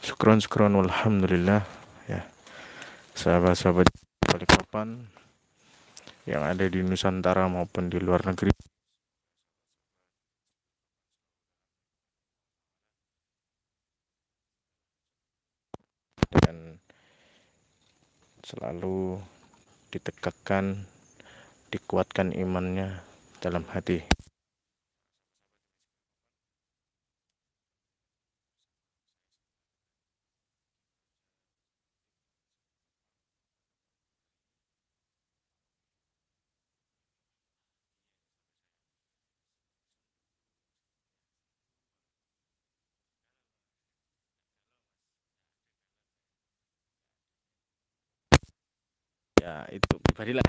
Syukron walhamdulillah ya, sahabat-sahabat Balikpapan yang ada di Nusantara maupun di luar negeri, dan selalu ditegakkan, dikuatkan imannya dalam hati. Ya itu pribadilah.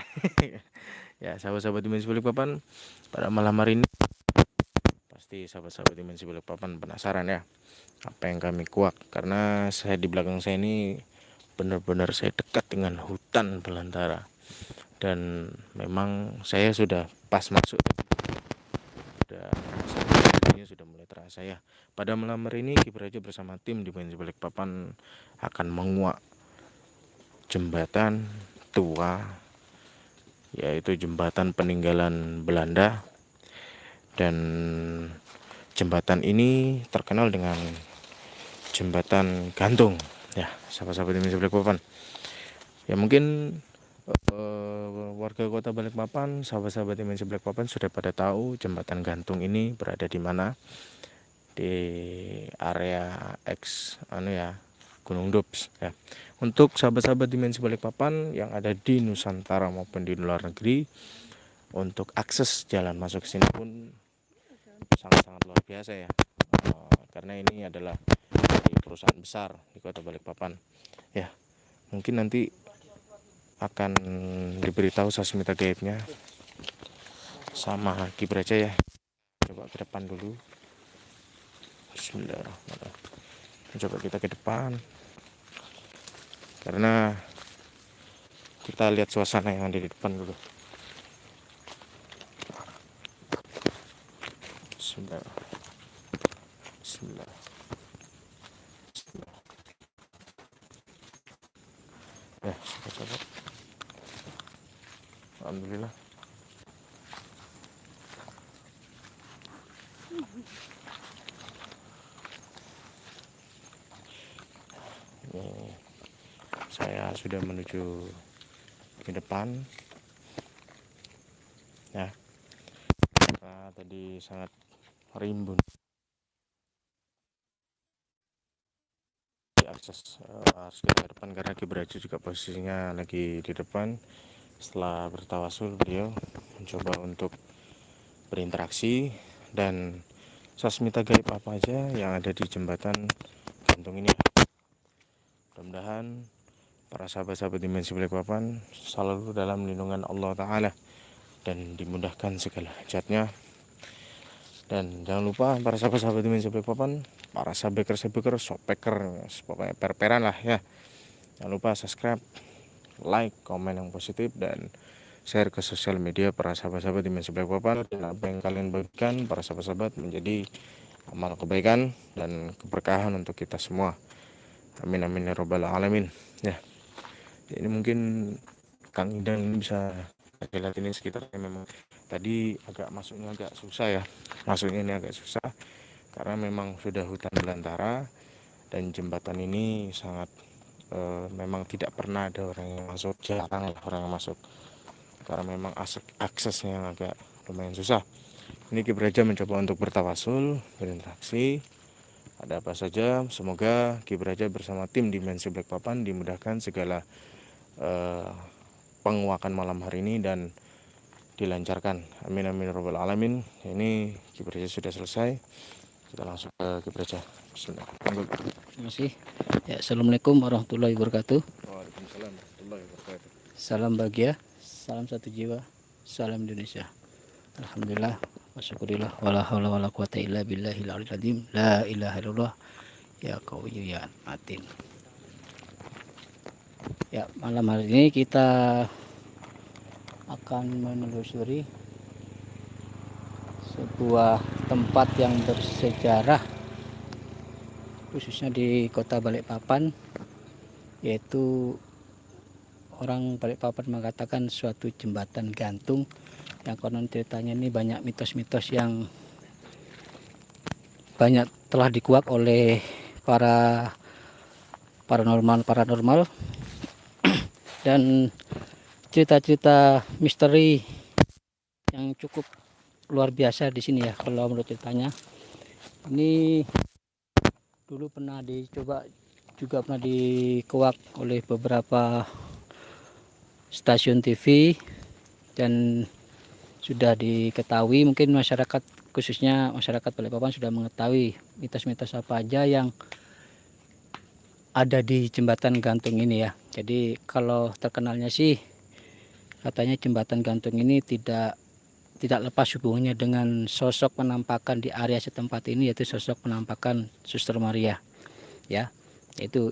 Ya sahabat-sahabat Dimensi Balikpapan, pada malam hari ini pasti sahabat-sahabat Dimensi Balikpapan penasaran ya apa yang kami kuak, karena saya di belakang saya ini benar-benar saya dekat dengan hutan belantara, dan memang saya sudah pas masuk, sudah sudah mulai terasa ya. Pada malam hari ini Kibraja bersama tim di Balikpapan akan menguak jembatan tua, yaitu jembatan peninggalan Belanda, dan jembatan ini terkenal dengan jembatan gantung ya, sahabat-sahabat Indonesia Balikpapan. Ya mungkin warga kota Balikpapan, sahabat-sahabat Indonesia Balikpapan sudah pada tahu jembatan gantung ini berada di mana, di area X Gunung Dops ya. Untuk sahabat-sahabat Dimensi Balikpapan yang ada di Nusantara maupun di luar negeri, untuk akses jalan masuk ke sini pun sangat-sangat luar biasa ya. Karena ini adalah dari perusahaan besar di Kota Balikpapan. Ya, mungkin nanti akan diberitahu sasmita gaibnya sama Kibraja ya. Coba ke depan dulu. Bismillahirrahmanirrahim. Coba kita ke depan, karena kita lihat suasana yang ada di depan dulu. Bismillah. Bismillah. Bismillah. Ya, sahabat-sahabat. Alhamdulillah. Ini saya sudah menuju ke depan ya, karena tadi sangat rimbun di akses, harus kita ke depan karena Kibraja juga posisinya lagi di depan. Setelah bertawasul, beliau mencoba untuk berinteraksi dan sasmita gaib apa aja yang ada di jembatan gantung ini. Mudah-mudahan para sahabat-sahabat Dimensi Balikpapan selalu dalam lindungan Allah Ta'ala dan dimudahkan segala hajatnya. Dan jangan lupa para sahabat-sahabat Dimensi Balikpapan, para sabeker-sabeker, sopeker, pokoknya perperan lah ya, jangan lupa subscribe, like, komen yang positif, dan share ke sosial media para sahabat-sahabat Dimensi Balikpapan. Dan apa yang kalian bagikan para sahabat-sahabat menjadi amal kebaikan dan keberkahan untuk kita semua. Amin amin ya robbal alamin ya. Ini mungkin Kang Idang ini bisa lihat ini sekitarnya, memang tadi masuknya agak susah ya, masuknya ini agak susah karena memang sudah hutan belantara, dan jembatan ini sangat memang tidak pernah ada orang yang masuk, jarang orang yang masuk karena memang aksesnya yang agak lumayan susah. Ini Kibraja mencoba untuk bertawasul, berinteraksi, ada apa saja. Semoga Kibraja bersama tim Dimensi Balikpapan dimudahkan segala penguakan malam hari ini dan dilancarkan. Amin amin robbal alamin. Ini Kibraja sudah selesai. Kita langsung ke Kibraja. Bismillahirrahmanirrahim. Terima kasih. Ya, assalamualaikum warahmatullahi wabarakatuh. Waalaikumsalam warahmatullahi wabarakatuh. Salam bahagia, salam satu jiwa, salam Indonesia. Alhamdulillah, wasyukurillah, wala haula wala quwata illa billahil aliyil azim. La ilaha illallah, ya qawiyyu ya matin. Ya, malam hari ini kita akan menelusuri sebuah tempat yang bersejarah khususnya di kota Balikpapan, yaitu orang Balikpapan mengatakan suatu jembatan gantung yang konon ceritanya ini banyak mitos-mitos yang banyak telah dikuak oleh para paranormal dan cerita-cerita misteri yang cukup luar biasa di sini ya. Kalau menurut ceritanya ini dulu pernah dicoba, juga pernah dikuak oleh beberapa stasiun TV dan sudah diketahui, mungkin masyarakat, khususnya masyarakat Balikpapan sudah mengetahui mitos-mitos apa aja yang ada di jembatan gantung ini ya. Jadi kalau terkenalnya sih katanya jembatan gantung ini tidak lepas hubungannya dengan sosok penampakan di area setempat ini, yaitu sosok penampakan Suster Maria ya. Itu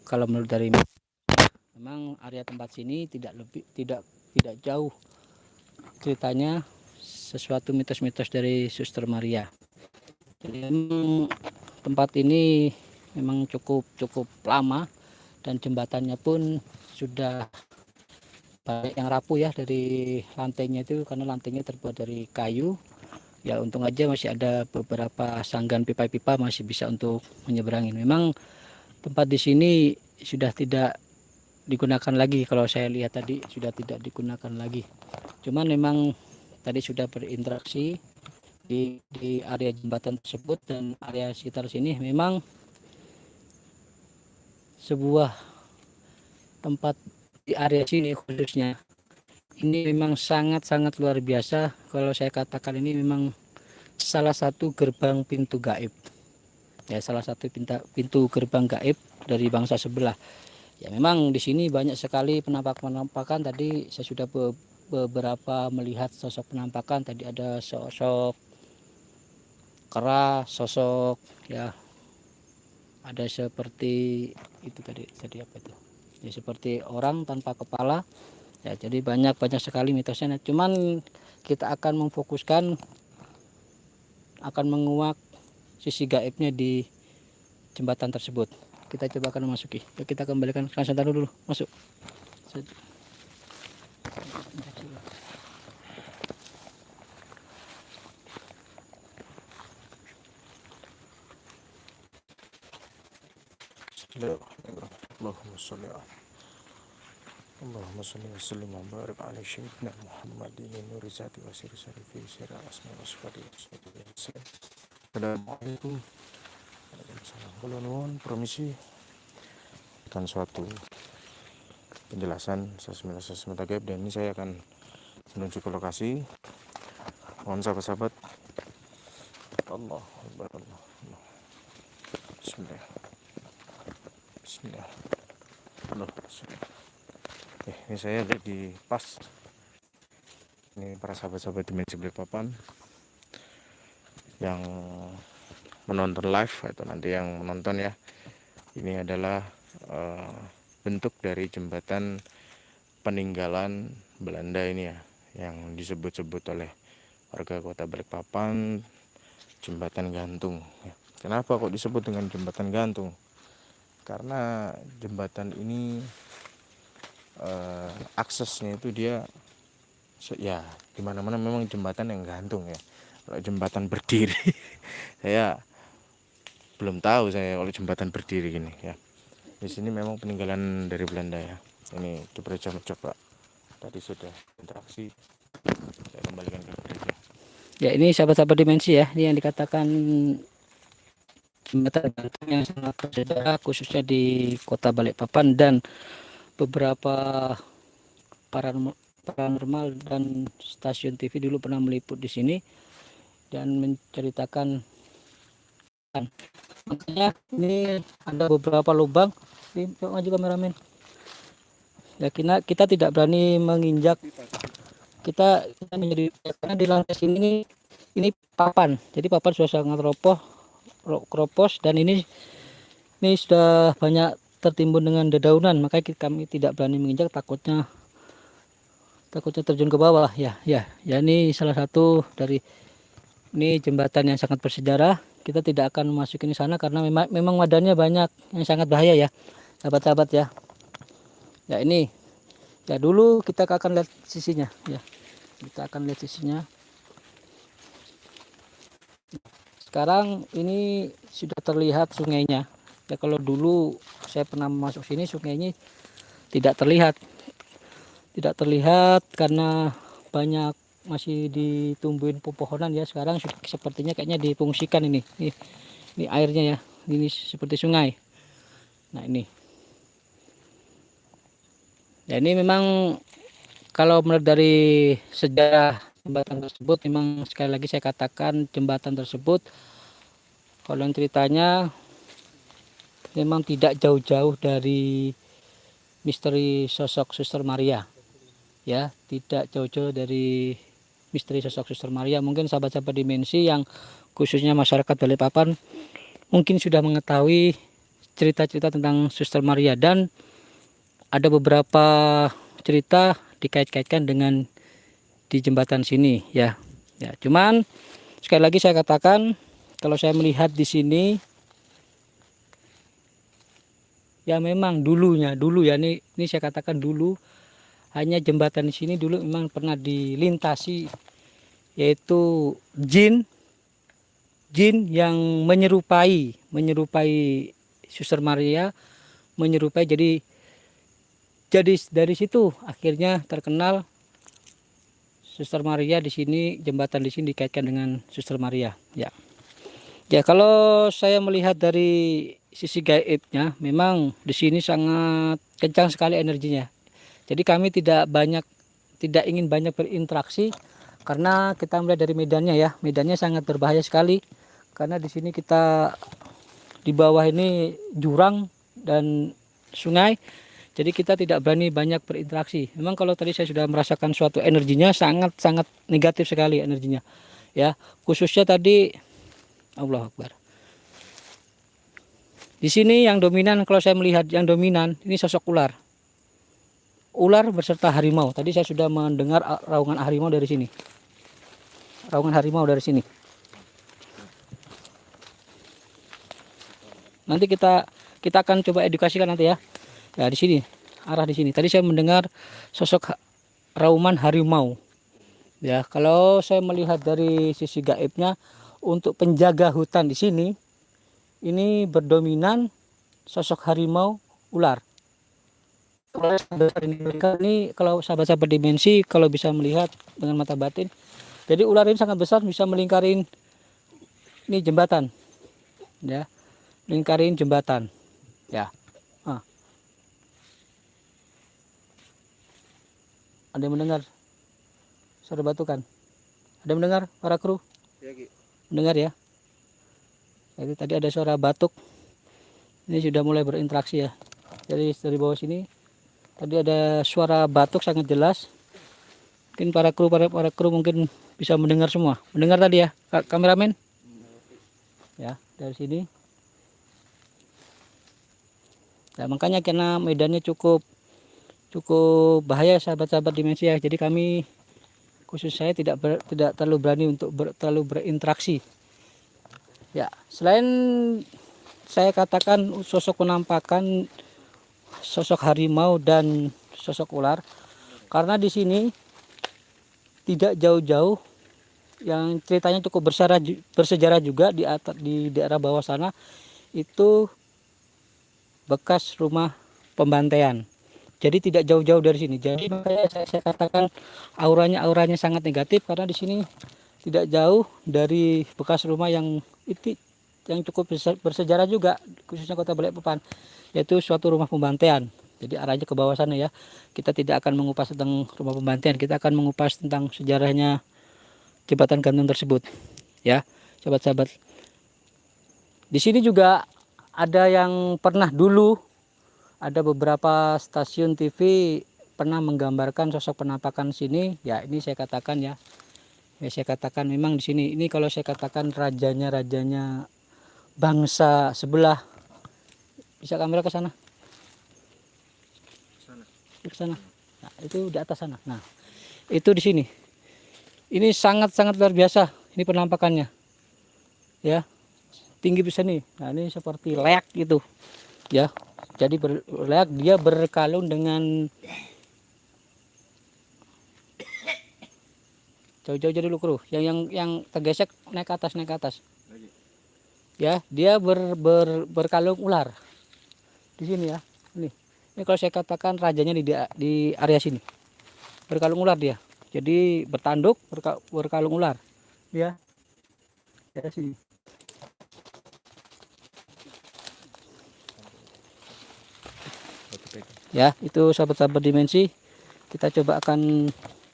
kalau menurut dari memang area tempat sini tidak jauh ceritanya sesuatu mitos-mitos dari Suster Maria. Jadi memang tempat ini memang cukup lama dan jembatannya pun sudah banyak yang rapuh ya dari lantainya itu, karena lantainya terbuat dari kayu. Ya untung aja masih ada beberapa sanggan pipa-pipa masih bisa untuk menyeberangi. Memang tempat di sini sudah tidak digunakan lagi, kalau saya lihat tadi sudah tidak digunakan lagi. Cuman memang tadi sudah berinteraksi di area jembatan tersebut dan area sekitar sini. Memang sebuah tempat di area sini khususnya ini memang sangat luar biasa. Kalau saya katakan ini memang salah satu gerbang pintu gaib ya, salah satu pintu gerbang gaib dari bangsa sebelah ya. Memang di sini banyak sekali penampakan. Tadi saya sudah beberapa melihat sosok penampakan. Tadi ada sosok kera, sosok ya, ada seperti itu tadi apa itu ya, seperti orang tanpa kepala ya. Jadi banyak sekali mitosnya. Cuman kita akan memfokuskan, akan menguak sisi gaibnya di jembatan tersebut. Kita coba akan memasuki. Yuk kita kembalikan ke Santanu dulu, masuk. Allahumma sholli wa sallim wa barik ala sayyidina Muhammadin nuri zati wa sirri syarifi sirra asma wa sifati wa sifati wa sallam. Assalamualaikum. Waalaikumsalam. Kalau nuwun permisi akan suatu penjelasan sesmet gaib, dan ini saya akan menuju ke lokasi. Mohon sahabat-sahabat. Allah Akbar, Allah. Bismillah. Bismillah. Allah. Ini saya lihat di pas. Ini para sahabat-sahabat Dimensi Balikpapan yang menonton live atau nanti yang menonton ya. Ini adalah bentuk dari jembatan peninggalan Belanda ini ya, yang disebut-sebut oleh warga kota Balikpapan jembatan gantung. Kenapa kok disebut dengan jembatan gantung? Karena jembatan ini aksesnya itu dia ya dimana-mana memang jembatan yang gantung ya. Kalau jembatan berdiri saya belum tahu saya kalau jembatan berdiri gini ya. Di sini memang peninggalan dari Belanda ya. Ini di gereja Mercok, Pak. Tadi sudah interaksi. Saya kembalikan ke gereja. Ya ini sahabat-sahabat Dimensi ya, ini yang dikatakan jembatan gantung yang sangat bersejarah khususnya di kota Balikpapan, dan beberapa paranormal dan stasiun TV dulu pernah meliput di sini dan menceritakan. Makanya ini ada beberapa lubang. Ini maju kameramen. Ya kita tidak berani menginjak. Kita menjadi, karena di lantai sini ini papan. Jadi papan sudah sangat keropos dan ini sudah banyak tertimbun dengan dedaunan. Makanya kami tidak berani menginjak, takutnya terjun ke bawah ya. Ini salah satu dari ini jembatan yang sangat bersejarah. kita tidak akan masukin di sana karena memang wadannya banyak yang sangat bahaya ya, sahabat-sahabat ya. Ya ini, ya dulu kita akan lihat sisinya ya. Kita akan lihat sisinya. Sekarang ini sudah terlihat sungainya. Ya kalau dulu saya pernah masuk sini sungainya tidak terlihat. Tidak terlihat karena banyak masih ditumbuhin pepohonan ya. Sekarang sepertinya kayaknya difungsikan ini. Ini airnya ya. Ini seperti sungai. Nah ini. Ya ini memang kalau menurut dari sejarah jembatan tersebut, memang sekali lagi saya katakan jembatan tersebut kalau ceritanya memang tidak jauh-jauh dari misteri sosok Suster Maria. Ya, tidak jauh-jauh dari misteri sosok Suster Maria. Mungkin sahabat-sahabat dimensi yang khususnya masyarakat Balikpapan mungkin sudah mengetahui cerita-cerita tentang Suster Maria, dan ada beberapa cerita dikait-kaitkan dengan di jembatan sini ya. Ya, cuman sekali lagi saya katakan kalau saya melihat di sini ya memang dulu ya ini saya katakan dulu hanya jembatan di sini dulu memang pernah dilintasi yaitu jin yang menyerupai Suster Maria, menyerupai, jadi dari situ akhirnya terkenal Suster Maria di sini, jembatan di sini dikaitkan dengan Suster Maria ya. Ya kalau saya melihat dari sisi gaibnya memang di sini sangat kencang sekali energinya. Jadi kami tidak ingin banyak berinteraksi karena kita melihat dari medannya ya. Medannya sangat berbahaya sekali karena di sini kita di bawah ini jurang dan sungai. Jadi kita tidak berani banyak berinteraksi. Memang kalau tadi saya sudah merasakan suatu energinya sangat negatif sekali energinya. Ya, khususnya tadi Allahu Akbar. Di sini yang dominan, kalau saya melihat yang dominan ini sosok ular. Ular beserta harimau. Tadi saya sudah mendengar raungan harimau dari sini. Raungan harimau dari sini. Nanti kita akan coba edukasikan nanti ya. Ya di sini, arah di sini. Tadi saya mendengar sosok rauman harimau. Ya, kalau saya melihat dari sisi gaibnya untuk penjaga hutan di sini ini berdominan sosok harimau ular. Ini kalau sahabat-sahabat dimensi kalau bisa melihat dengan mata batin. Jadi ular ini sangat besar, bisa melingkarin ini jembatan. Ya. Lingkarin jembatan. Ya. Ada yang mendengar suara batukan? Ada yang mendengar para kru? Ya, Ki. Mendengar ya? Jadi tadi ada suara batuk. Ini sudah mulai berinteraksi ya. Jadi dari bawah sini tadi ada suara batuk sangat jelas. Mungkin para kru mungkin bisa mendengar semua. Mendengar tadi ya, kameramen? Ya, dari sini. Nah, makanya karena medannya cukup bahaya sahabat-sahabat dimensi ya. Jadi kami khusus saya tidak terlalu berani untuk terlalu berinteraksi. Ya, selain saya katakan sosok penampakan sosok harimau dan sosok ular, karena di sini tidak jauh-jauh yang ceritanya cukup bersejarah juga di daerah bawah sana itu bekas rumah pembantaian. Jadi tidak jauh-jauh dari sini. Jadi makanya saya katakan auranya sangat negatif karena di sini tidak jauh dari bekas rumah yang cukup bersejarah juga, khususnya Kota Balikpapan, yaitu suatu rumah pembantaian. Jadi arahnya ke bawah sana ya. Kita tidak akan mengupas tentang rumah pembantaian, kita akan mengupas tentang sejarahnya jembatan gantung tersebut. Ya, sahabat-sahabat. Di sini juga ada yang pernah dulu ada beberapa stasiun TV pernah menggambarkan sosok penampakan sini. Ya, ini saya katakan ya. Ya, saya katakan memang di sini ini kalau saya katakan rajanya bangsa sebelah. Bisa kamera ke sana? Ke sana. Nah, itu di atas sana. Nah, itu di sini. Ini sangat luar biasa ini penampakannya. Ya. tinggi bisa nih. Nah ini seperti leak gitu ya. Jadi leak, dia berkalung dengan jauh-jauh dulu kru. Yang tergesek naik ke atas. Ya, dia berkalung ular di sini ya. Ini kalau saya katakan rajanya di area sini. Berkalung ular dia. Jadi bertanduk berkalung ular. Ya. Ya sini. Ya, itu sahabat-sahabat dimensi. Kita coba akan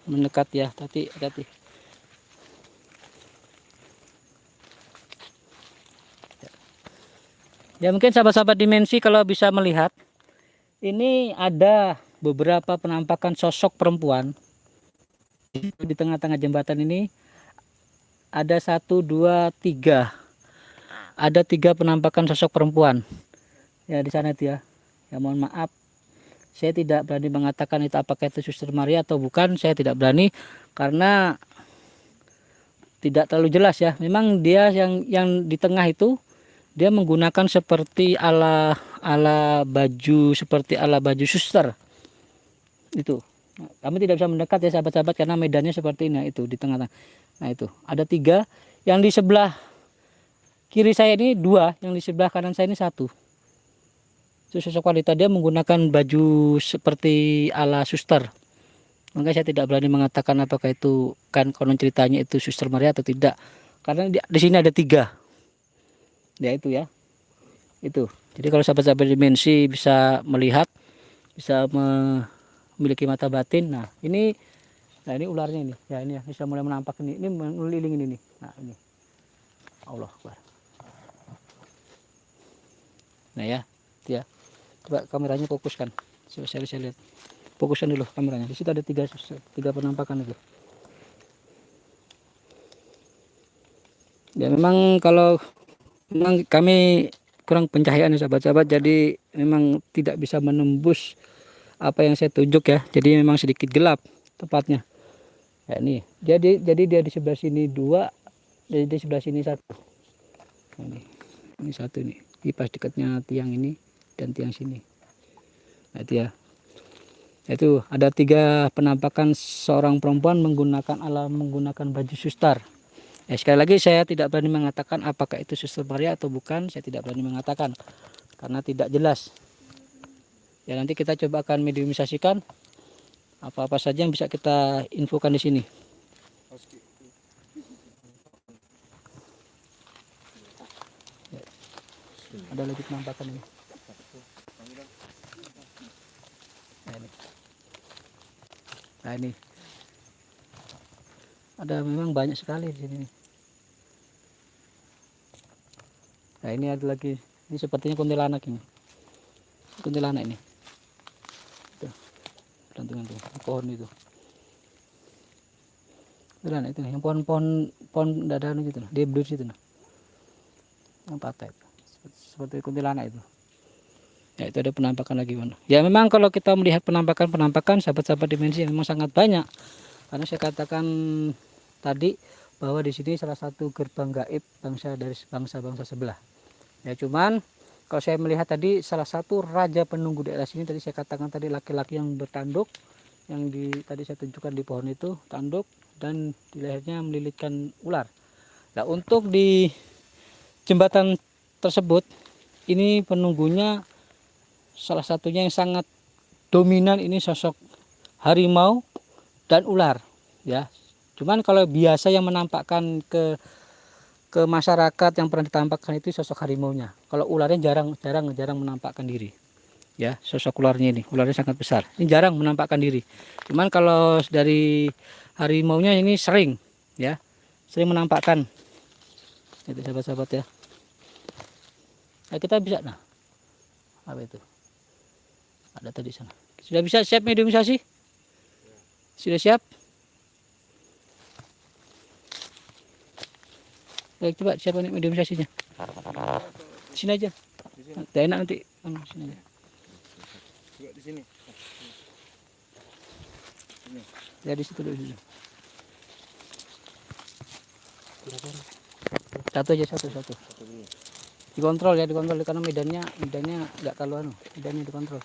mendekat ya. Hati-hati. Ya mungkin sahabat-sahabat dimensi kalau bisa melihat, ini ada beberapa penampakan sosok perempuan di tengah-tengah jembatan ini. Ada 1, 2, 3. Ada 3 penampakan sosok perempuan. Ya di sana itu ya. Ya mohon maaf, saya tidak berani mengatakan itu apakah itu Suster Maria atau bukan. Saya tidak berani karena tidak terlalu jelas ya. Memang dia yang di tengah itu, dia menggunakan seperti ala baju suster itu. Kami tidak bisa mendekat ya sahabat-sahabat karena medannya seperti ini. Nah, itu di tengah-tengah. Nah itu ada 3. Yang di sebelah kiri saya ini 2, yang di sebelah kanan saya ini 1. Itu sosok wanita, dia menggunakan baju seperti ala suster. Maka saya tidak berani mengatakan apakah itu kan konon ceritanya itu Suster Maria atau tidak. Karena di sini ada 3. Ya itu ya. Itu. Jadi kalau sahabat-sahabat dimensi bisa melihat, bisa memiliki mata batin. Nah, ini ularnya ini. Ya ini ya, bisa mulai menampak ini. Ini mengelilingi ini. Nah, ini. Allah Akbar. Nah ya. Ya. Coba kameranya fokuskan. Coba saya lihat. Fokuskan dulu kameranya. Di situ ada 3 penampakan itu. Ya memang kami kurang pencahayaan ya sahabat-sahabat, jadi memang tidak bisa menembus apa yang saya tunjuk ya. Jadi memang sedikit gelap tepatnya. Ya ini. Jadi dia di sebelah sini 2, jadi di sebelah sini 1. Ini 1 nih. Di pas dekatnya tiang ini dan tiang sini. Nah itu ya. Itu ada 3 penampakan seorang perempuan menggunakan baju suster. Ya, sekali lagi saya tidak berani mengatakan apakah itu Suster Maria atau bukan. Saya tidak berani mengatakan karena tidak jelas. Ya nanti kita coba akan mediumisasikan apa-apa saja yang bisa kita infokan di sini. Ya, ada lagi penampakan ini. Nah ini. Ada memang banyak sekali di sini. Nah ini ada lagi. Ini sepertinya kuntilanak ini. Kuntilanak ini. Tuh. Gantungan tuh. Pohon itu. Kuntilanak itu nih. Yang pohon dadahan gitu. Dia berdiri situ. Yang patah itu. Seperti kuntilanak itu. Ya itu ada penampakan lagi. Ya memang kalau kita melihat penampakan sahabat-sahabat dimensi memang sangat banyak. Karena saya katakan tadi bahwa di sini salah satu gerbang gaib dari bangsa-bangsa sebelah. Ya cuman kalau saya melihat tadi salah satu raja penunggu daerah sini, tadi saya katakan tadi laki-laki yang bertanduk, yang tadi saya tunjukkan di pohon itu tanduk dan di lehernya melilitkan ular. Nah untuk di jembatan tersebut ini penunggunya salah satunya yang sangat dominan ini sosok harimau dan ular ya. Cuman kalau biasa yang menampakkan ke masyarakat yang pernah ditampakkan itu sosok harimaunya. Kalau ularnya jarang menampakkan diri. Ya, sosok ularnya ini, ularnya sangat besar. Ini jarang menampakkan diri. Cuman kalau dari harimaunya ini sering ya. Sering menampakkan. Itu sahabat-sahabat ya. Nah, kita bisa apa itu? Ada tadi sana. Sudah bisa siap mediumisasi? Sudah siap? Baik, coba siapa nih mediumisasinya? Sini aja. Tidak enak nanti. Sini aja. Juga di sini. Ya di situ dulu. Satu aja, satu. Dikontrol ya, dikontrol karena medannya nggak terlalu medannya dikontrol.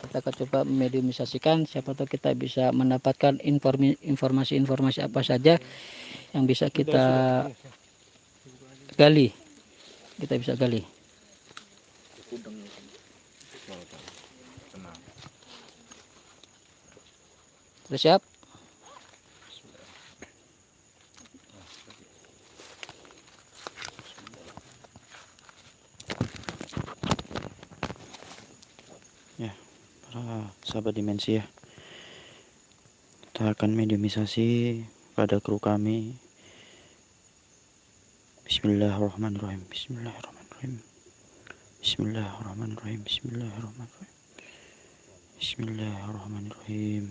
Kita akan coba mediumisasikan, siapa tahu kita bisa mendapatkan informasi-informasi apa saja yang bisa kita gali. Kita bisa gali. Sudah siap? Ya, para sahabat dimensi ya, kita akan mediumisasi pada kru kami. Bismillahirrahmanirrahim. Bismillahirrahmanirrahim. Bismillahirrahmanirrahim. Bismillahirrahmanirrahim. Bismillahirrahmanirrahim.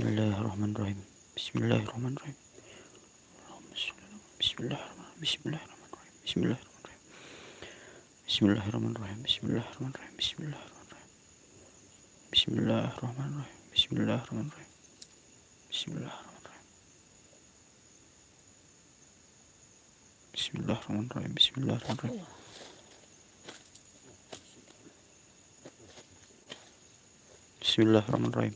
Bismillahirrahmanirrahim. Bismillahirrahmanirrahim. Bismillahirrahmanirrahim. Bismillahirrahmanirrahim. Bismillahirrahmanirrahim. Bismillahirrahmanirrahim. Bismillahirrahmanirrahim. Bismillahirrahmanirrahim. Bismillahirrahmanirrahim. Bismillahirrahmanirrahim. Bismillahirrahmanirrahim. Bismillahirrahmanirrahim. Bismillahirrahmanirrahim.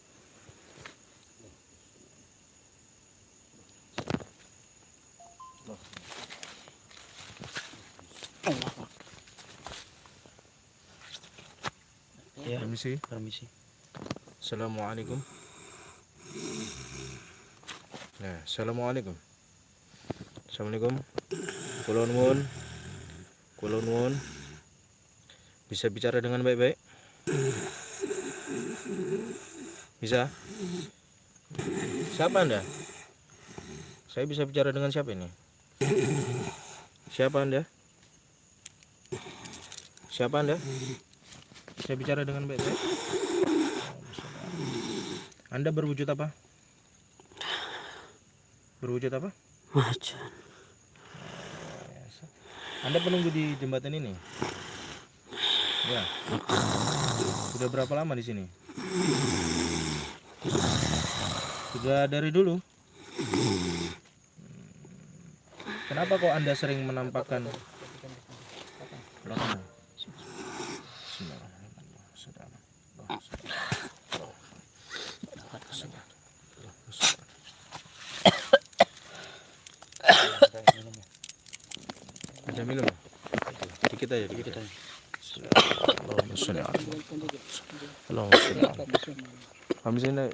Ya, permisi. Assalamualaikum. Nah, assalamualaikum. Assalamualaikum. Kula nuwun. Bisa bicara dengan baik-baik? Bisa? Siapa Anda? Saya bisa bicara dengan siapa ini? Siapa Anda? Siapa Anda? Saya bicara dengan baik-baik. Anda berwujud apa? Berwujud apa? Macan. Anda penunggu di jembatan ini? Ya. Sudah berapa lama di sini? Sudah dari dulu. Kenapa kok Anda sering menampakkan belakang? Ada minum? Dikit aja. Allahumma sholli ala Muhammad. Allahumma sholli ala Muhammad. Kami sini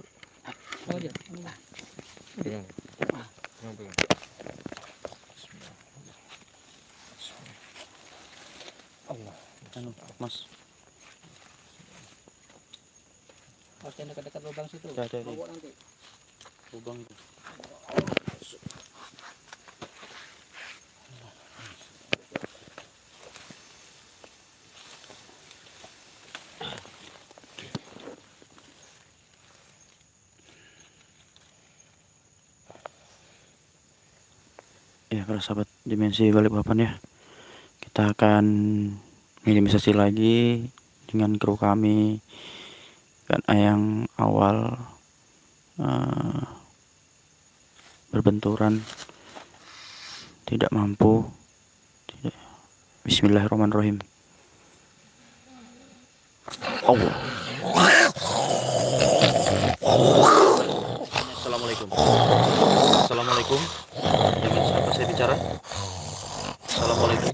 pegang. Allah. Mas. Harus yang dekat-dekat lubang situ. Ada. Bawa nanti. Lubang itu. Ya, para sahabat dimensi Balikpapan ya, kita akan minimalisasi lagi dengan kru kami kan yang awal berbenturan, tidak mampu. Bismillahirrahmanirrahim. Allah. Assalamualaikum. Assalamualaikum. Dengan siapa saya bicara? Assalamualaikum.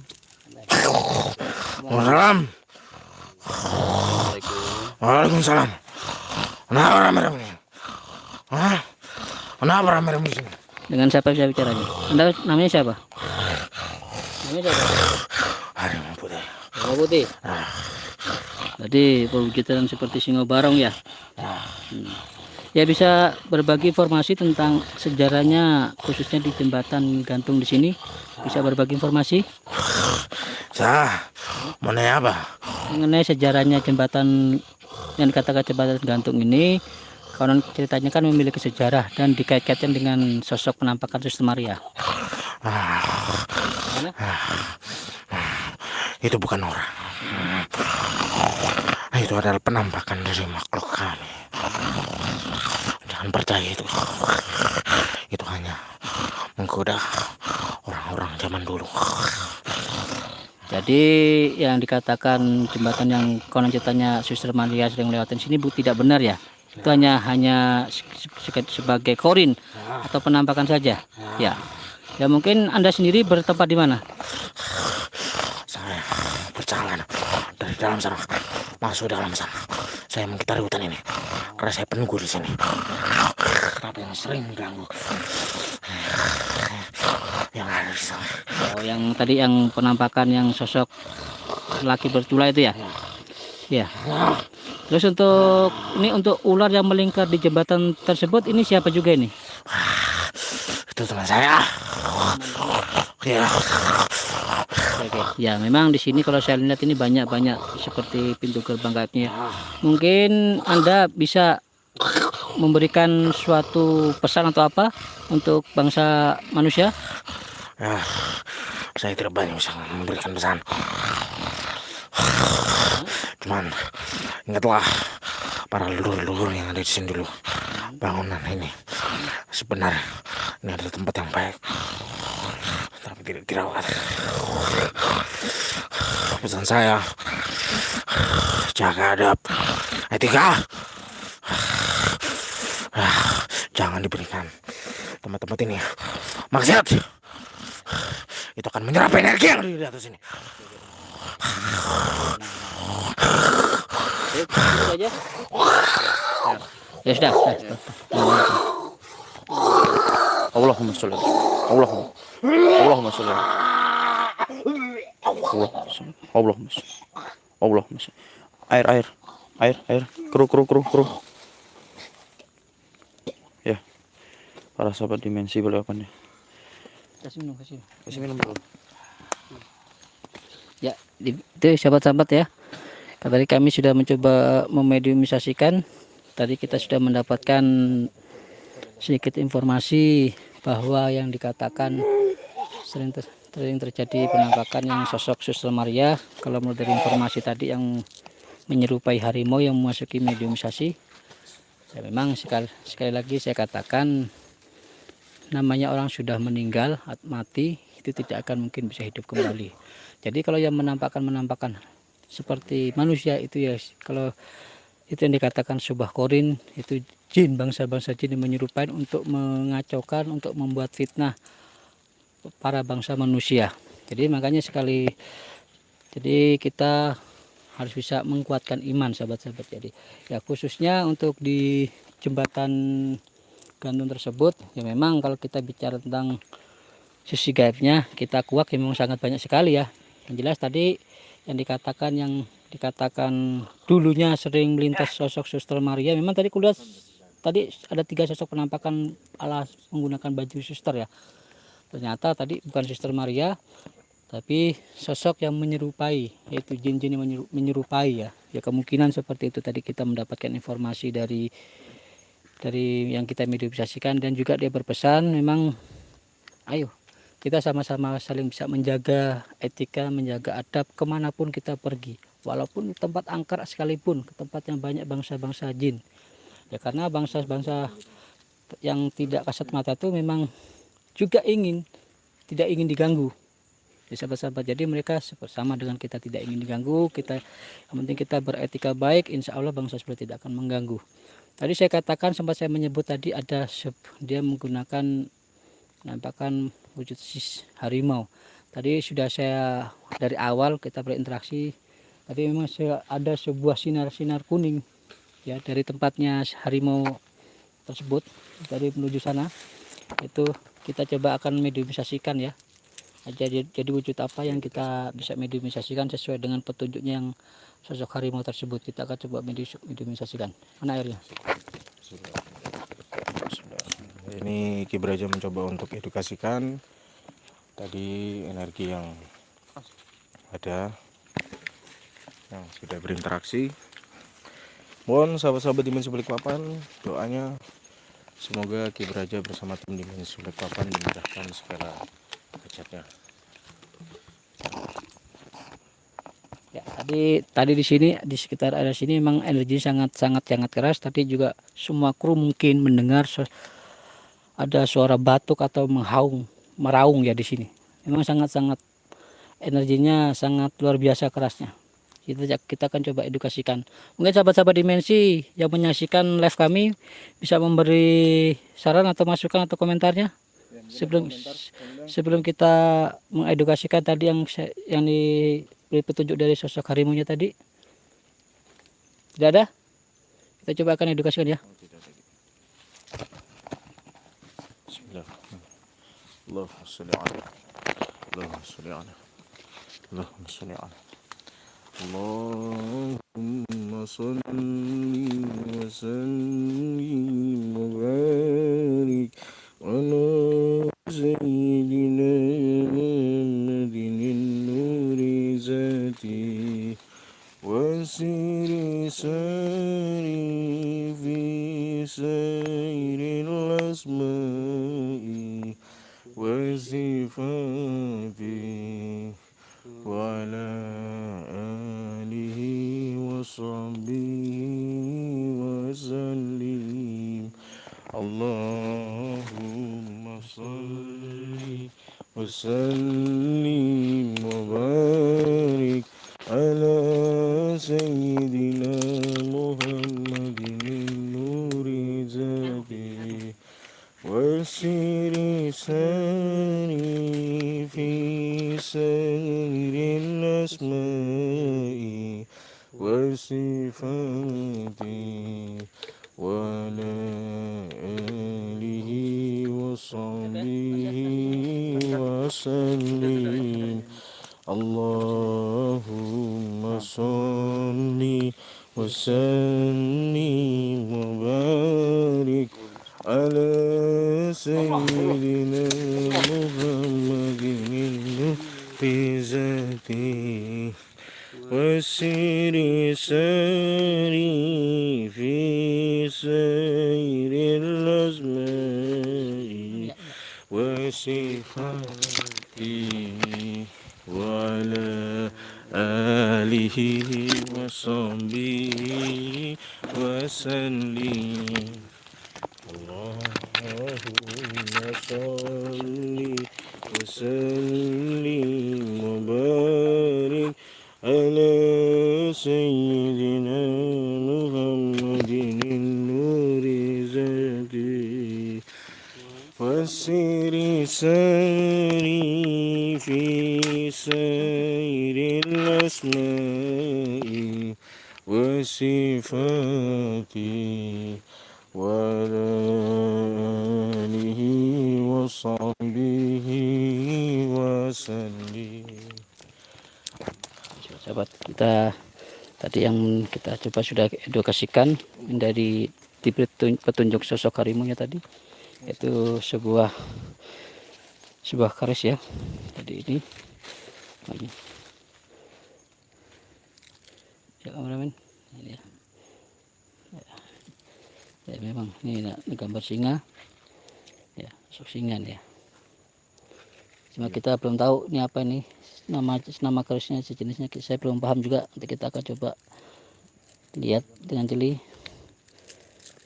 Waalaikumsalam. Assalamualaikum. Waalaikumsalam. Kenapa rame-rame? Hah? Kenapa rame-rame di sini? Dengan siapa saya bicara ini? Anda namanya siapa? Namanya siapa? Harimau putih. Harimau putih. Tadi perwujudan seperti singo barong ya. Ya, bisa berbagi informasi tentang sejarahnya khususnya di jembatan gantung di sini. Bisa berbagi informasi Mengenai apa? mengenai sejarahnya jembatan yang dikatakan jembatan gantung ini. Konon ceritanya kan memiliki sejarah dan dikait-kaitkan dengan sosok penampakan Suster Maria. Mana? itu bukan orang. Itu adalah penampakan dari makhluk kami. Jangan percaya itu. Itu hanya menggoda orang-orang zaman dulu. Jadi yang dikatakan jembatan yang konon ceritanya Suster Maria sering lewatin sini tidak benar ya? Itu hanya sebagai korin atau penampakan saja. Ya. Ya mungkin Anda sendiri bertempat di mana? Saya berjalan dari dalam sana masuk dalam sana. Saya mengitari hutan ini karena saya penunggu di sini. Tapi yang sering mengganggu yang ada di sana. Oh, yang tadi yang penampakan yang sosok laki bertulah itu ya? Ya. Terus untuk ular yang melingkar di jembatan tersebut ini siapa juga ini? Itu teman saya. Ya. Oke. Ya, memang di sini kalau saya lihat ini banyak seperti pintu gerbang gaibnya. Mungkin Anda bisa memberikan suatu pesan atau apa untuk bangsa manusia? Ya, saya tidak banyak bisa memberikan pesan. Cuman ingatlah para leluhur yang ada di sini dulu. Bangunan ini sebenarnya ini adalah tempat yang baik, tapi tidak dirawat. Pesan saya, jaga adab, etika. Jangan diberikan tempat-tempat ini maksiat. Itu akan menyerap energi yang ada di atas ini. Ya sudah. Allahumma sholli. Allahumma sholli. Allahumma sholli. Air. Kru. Ya. Para sahabat dimensi boleh apa nih? Kasih minum dulu. Ya, itu sahabat-sahabat ya. Tadi kami sudah mencoba memediumisasikan. Tadi kita sudah mendapatkan sedikit informasi bahwa yang dikatakan sering terjadi penampakan yang sosok Suster Maria. Kalau menurut dari informasi tadi yang menyerupai harimau yang memasuki mediumisasi. Ya, memang sekali lagi saya katakan namanya orang sudah meninggal atau mati itu tidak akan mungkin bisa hidup kembali. Jadi kalau yang menampakkan seperti manusia itu ya, kalau itu yang dikatakan sebuah korin, itu jin, bangsa-bangsa jin yang menyerupai untuk mengacaukan, untuk membuat fitnah para bangsa manusia. Jadi makanya jadi kita harus bisa menguatkan iman sahabat-sahabat. Jadi ya khususnya untuk di jembatan gantung tersebut ya, memang kalau kita bicara tentang sisi gaibnya kita kuak ya memang sangat banyak sekali ya. Yang jelas tadi yang dikatakan dulunya sering melintas sosok Suster Maria, memang tadi kulihat tadi ada 3 sosok penampakan ala menggunakan baju suster ya. Ternyata tadi bukan Suster Maria tapi sosok yang menyerupai, yaitu jin-jin yang menyerupai ya. Ya kemungkinan seperti itu tadi kita mendapatkan informasi dari yang kita mediumisasikan, dan juga dia berpesan memang ayo kita sama-sama saling bisa menjaga etika, menjaga adab kemanapun kita pergi, walaupun tempat angker sekalipun, ke tempat yang banyak bangsa-bangsa jin ya, karena bangsa-bangsa yang tidak kasat mata itu memang juga tidak ingin diganggu ya sahabat-sahabat. Jadi mereka sama dengan kita tidak ingin diganggu, yang penting kita beretika baik, insya Allah bangsa seperti tidak akan mengganggu. Tadi saya katakan, sempat saya menyebut tadi ada dia menggunakan penampakan wujud harimau. Tadi sudah saya dari awal kita berinteraksi, tadi memang ada sebuah sinar-sinar kuning ya dari tempatnya harimau tersebut. Dari menuju sana itu kita coba akan mediumisasikan ya. Jadi wujud apa yang kita bisa mediumisasikan sesuai dengan petunjuknya yang sosok harimau tersebut. Kita akan coba mediumisasikan. Mana airnya? Ini Ki Braja mencoba untuk edukasikan tadi energi yang ada yang sudah berinteraksi. Mohon sahabat-sahabat Dimensi Balikpapan doanya semoga Ki Braja bersama tim Dimensi Balikpapan dimudahkan segala hajatnya. Ya, tadi di sini di sekitar area sini memang energi sangat keras, tapi juga semua kru mungkin mendengar ada suara batuk atau meraung ya di sini. Memang sangat energinya sangat luar biasa kerasnya. Kita akan coba edukasikan. Mungkin sahabat-sahabat Dimensi yang menyaksikan live kami bisa memberi saran atau masukan atau komentarnya sebelum kita mengedukasikan tadi yang diberi petunjuk dari sosok harimaunya tadi. Tidak ada? Kita coba akan edukasikan ya. Bismillah. Allahumma sholli ala. Allahumma sholli ala. Allahumma sholli ala. Allahumma sholli wa sallim wa barik ala sayyidina Muhammadin nuri zati wa siri sari fi sayril asma'i wa sifati wa ala alihi wa sahbihi wa sallim. Allahumma salli wa sallim wa barik ala sayyidina Muhammadin nuri zati wa siri sari fi sayril asma'i wa sifati wa ala alihi wa sahbihi wa sallim. Allahumma salli wa sallim wa barik ala sayyidina Muhammadin fi zati wa siri sari fi sayril asma'i wa sifati wa ala alihi wa sahbihi wa sallim. Allahumma salli wa sallim wa barik ala sayyidina Muhammadin nuri zati wa siri sari fi sayril asma'i wa sifati wa ala alihi wa sahbihi wa sallim. Sahabat kita tadi yang kita coba sudah edukasikan dari petunjuk sosok harimaunya tadi, itu sebuah keris ya. Tadi ini ya kameramen ini ya. Ya, memang ini gambar singa ya, sosok singa nih ya. Cuma kita belum tahu ini apa ini nama kerisnya, sejenisnya saya belum paham juga. Nanti kita akan coba lihat dengan jeli.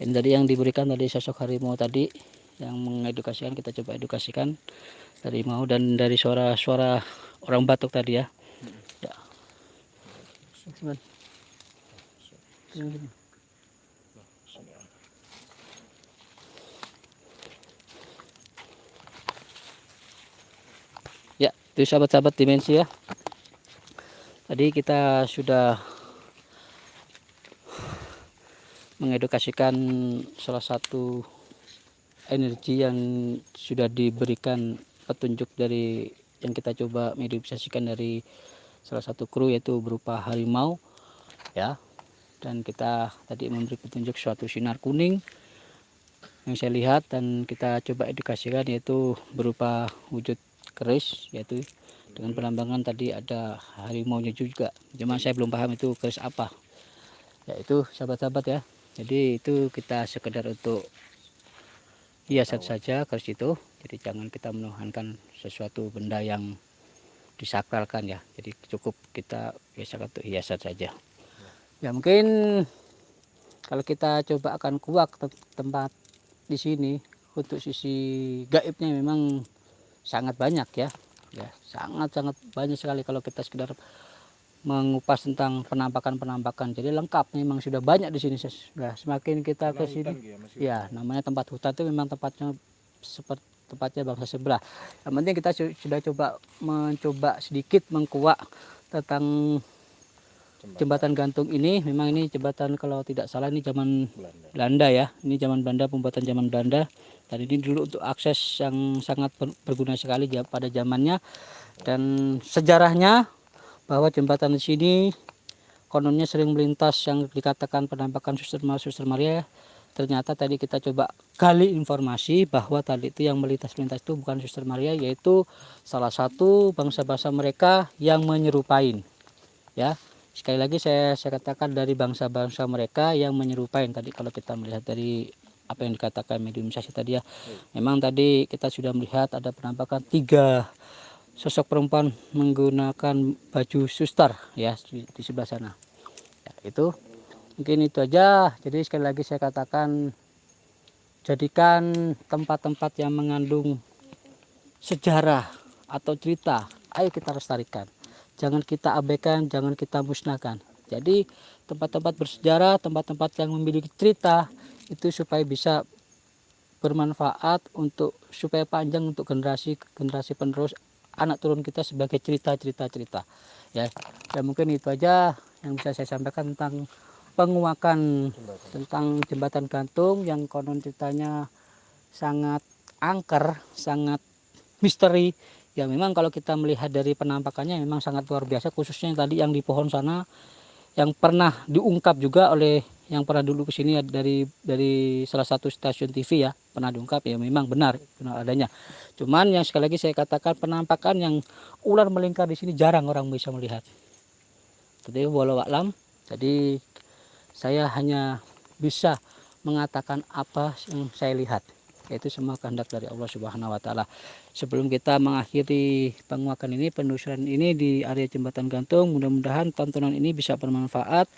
Ini tadi yang diberikan dari sosok harimau tadi yang mengedukasikan, kita coba edukasikan harimau dan dari suara orang batuk tadi ya. Ya. Ya, itu sahabat-sahabat Dimensi ya. Tadi kita sudah mengedukasikan salah satu energi yang sudah diberikan petunjuk dari yang kita coba mengedukasikan dari salah satu kru, yaitu berupa harimau ya. Dan kita tadi memberi petunjuk suatu sinar kuning yang saya lihat dan kita coba edukasikan, yaitu berupa wujud keris, yaitu dengan penampakan tadi ada harimaunya juga. Cuma saya belum paham itu keris apa. Ya itu sahabat-sahabat ya. Jadi itu kita sekedar untuk hiasan saja keris itu. Jadi jangan kita menuhankan sesuatu benda yang disakralkan ya. Jadi cukup kita biasakan untuk hiasan saja. Ya mungkin kalau kita coba akan kuak tempat di sini untuk sisi gaibnya memang sangat banyak ya. Ya, sangat banyak sekali kalau kita sekedar mengupas tentang penampakan. Jadi lengkap memang sudah banyak di sini. Nah, semakin kita ke sini ya namanya tempat hutan itu memang tempatnya seperti tempatnya bangsa sebelah. Yang penting kita sudah mencoba sedikit mengkuak tentang jembatan gantung ini. Memang ini jembatan kalau tidak salah ini zaman Belanda ya. Ini zaman Belanda, pembuatan zaman Belanda. Dan ini dulu untuk akses yang sangat berguna sekali pada zamannya. Dan sejarahnya bahwa jembatan di sini kononnya sering melintas yang dikatakan penampakan Suster Maria. Ternyata tadi kita coba gali informasi bahwa tadi itu yang melintas itu bukan Suster Maria, yaitu salah satu bangsa-bangsa mereka yang menyerupain. Ya, sekali lagi saya katakan dari bangsa-bangsa mereka yang menyerupain. Tadi kalau kita melihat dari apa yang dikatakan mediumisasi tadi ya, memang tadi kita sudah melihat ada penampakan 3 sosok perempuan menggunakan baju suster ya di sebelah sana. Ya, itu mungkin itu aja. Jadi sekali lagi saya katakan, jadikan tempat-tempat yang mengandung sejarah atau cerita, ayo kita lestarikan. Jangan kita abaikan, jangan kita musnahkan. Jadi tempat-tempat bersejarah, tempat-tempat yang memiliki cerita itu supaya bisa bermanfaat supaya panjang untuk generasi penerus anak turun kita sebagai cerita ya. Dan mungkin itu aja yang bisa saya sampaikan tentang penguakan tentang jembatan gantung yang konon ceritanya sangat angker, sangat misteri. Ya memang kalau kita melihat dari penampakannya memang sangat luar biasa, khususnya tadi yang di pohon sana yang pernah diungkap juga oleh yang pernah dulu kesini dari salah satu stasiun TV ya, pernah diungkap ya, memang benar adanya. Cuman yang sekali lagi saya katakan, penampakan yang ular melingkar di sini jarang orang bisa melihat. Jadi walau alam, jadi saya hanya bisa mengatakan apa yang saya lihat, yaitu semua kehendak dari Allah Subhanahu wa taala. Sebelum kita mengakhiri penguakan ini, penelusuran ini di area jembatan gantung, mudah-mudahan tontonan ini bisa bermanfaat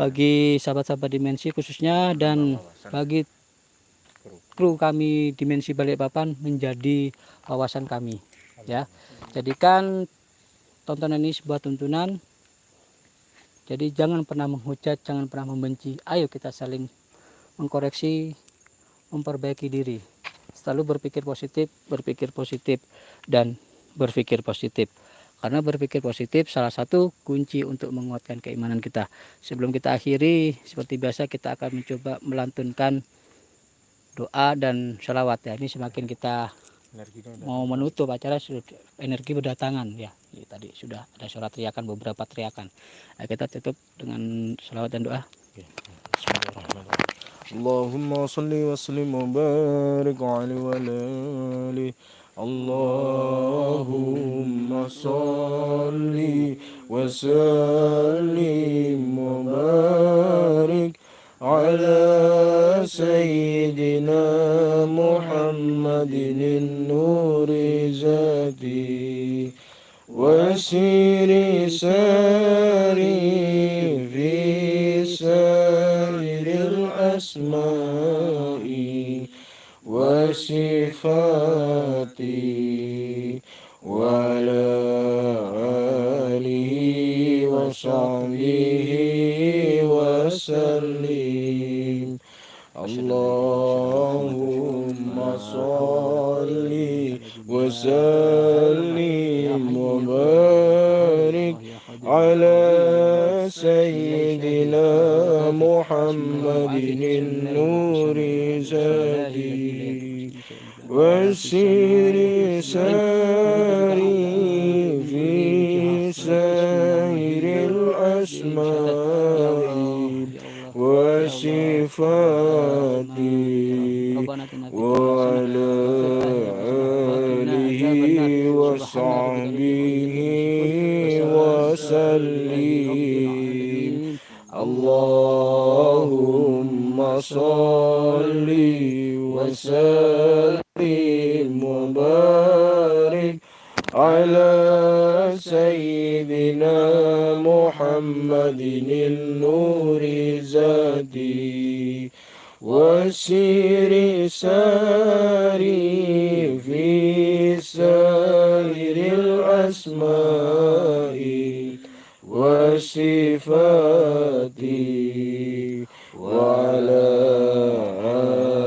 bagi sahabat-sahabat Dimensi khususnya, dan bagi kru kami Dimensi Balikpapan menjadi wawasan kami ya. Jadikan tontonan ini sebuah tuntunan. Jadi jangan pernah menghujat, jangan pernah membenci. Ayo kita saling mengkoreksi, memperbaiki diri. Selalu berpikir positif dan berpikir positif. Karena berpikir positif salah satu kunci untuk menguatkan keimanan kita. Sebelum kita akhiri, seperti biasa kita akan mencoba melantunkan doa dan sholawat ya. Ini semakin kita mau menutup acara, energi berdatangan ya. Jadi, tadi sudah ada suara teriakan, beberapa teriakan. Nah, kita tutup dengan sholawat dan doa. Bismillahirrahmanirrahim. Allahumma salli wa sallim wa barik alaihi wa alihi. Allahumma salli wa sallim wa barik ala sayyidina Muhammadin nuri zati wa siri sari fi asma'i wa sifati wa ala alihi wa sahbihi wa sallim. Allahumma salli wa sallim wa barik ala sayyidina Muhammadin nuri zadi wa siri sari fi sairil asma'i wa sifati wa ala alihi wa sahbihi wa sallim. Allahumma salli wa sallim wa barik ala معدن النور زادي وسير ساري في سائر الأسماء والصفات وعلى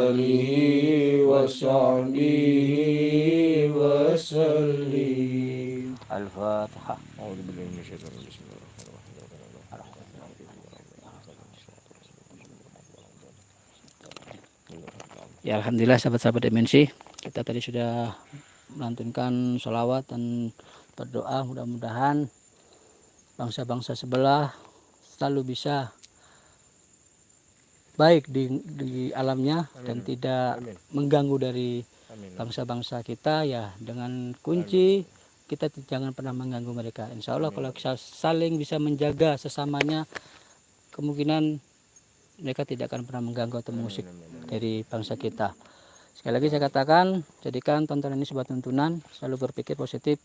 آله وصحبه وسلم. Al-Fatihah. أعوذ بالله من الشيطان الرجيم. بسم الله الرحمن الرحيم. Ya alhamdulillah sahabat-sahabat dimensi, kita tadi sudah melantunkan sholawat dan berdoa, mudah-mudahan bangsa-bangsa sebelah selalu bisa baik di alamnya. Amin. Dan tidak Amin. mengganggu dari Amin. bangsa-bangsa kita ya, dengan kunci kita jangan pernah mengganggu mereka. Insya Allah kalau kita saling bisa menjaga sesamanya, kemungkinan mereka tidak akan pernah mengganggu atau mengusik dari bangsa kita. Sekali lagi saya katakan, jadikan tontonan ini sebuah tuntunan, selalu berpikir positif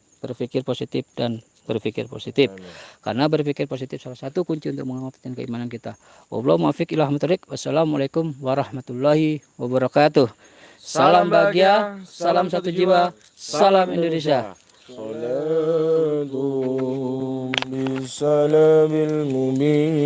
dan berpikir positif. Amin. Karena berpikir positif salah satu kunci untuk menguatkan keimanan kita. Wallahu muwaffiq ila haqq. Wassalamualaikum warahmatullahi wabarakatuh. Salam bahagia, salam satu jiwa, salam Indonesia. صلاة بالسلام المبين